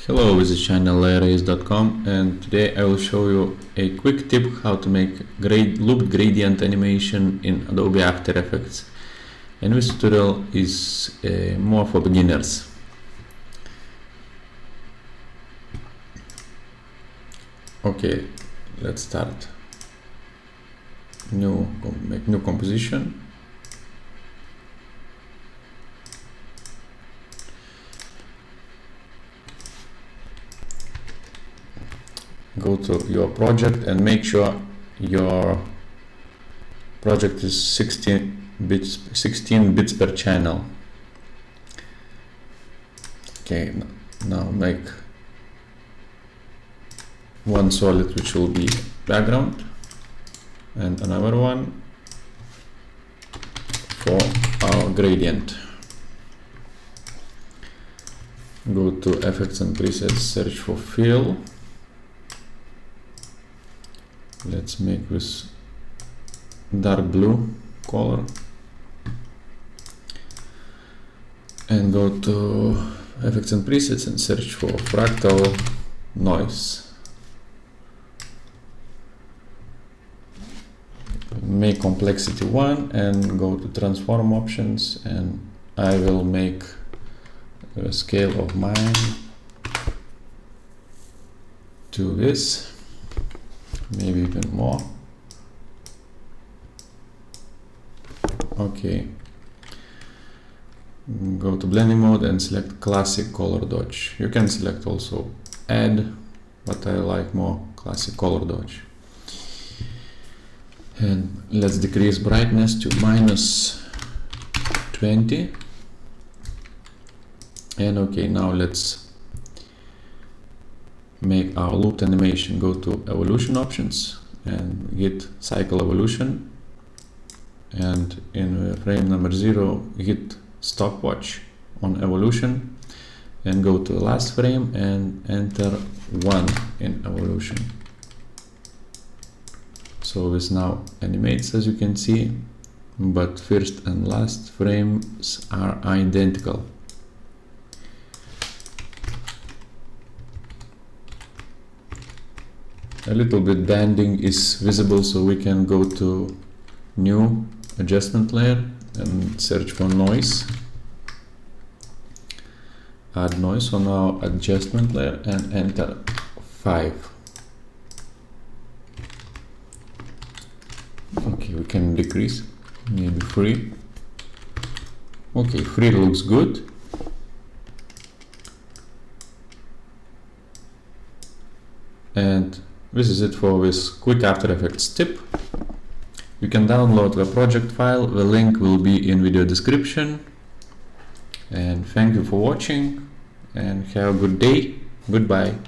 Hello, this is channel layerace.com, and today I will show you a quick tip how to make looped gradient animation in Adobe After Effects. And this tutorial is more for beginners. Okay, let's start. Make new composition. Go to your project and make sure your project is 16 bits per channel. Okay, now make one solid which will be background and another one for our gradient. Go to effects and presets, search for fill. Let's make this dark blue color and go to effects and presets and search for fractal noise. Make complexity 1 and go to transform options, and I will make a scale of mine to this. Maybe even more. Okay. Go to blending mode and select classic color dodge. You can select also add, but I like more classic color dodge. And let's decrease brightness to -20. And okay, now let's make our looped animation. Go to evolution options and hit cycle evolution, and in frame number 0 hit stopwatch on evolution and go to the last frame and enter 1 in evolution. So this now animates, as you can see, but first and last frames are identical. A little bit banding is visible, so we can go to new adjustment layer and search for noise. Add noise on our adjustment layer and enter 5. Okay, we can decrease, maybe 3. Okay, 3 looks good. And this is it for this quick After Effects tip. You can download the project file, the link will be in video description. And thank you for watching and have a good day. Goodbye.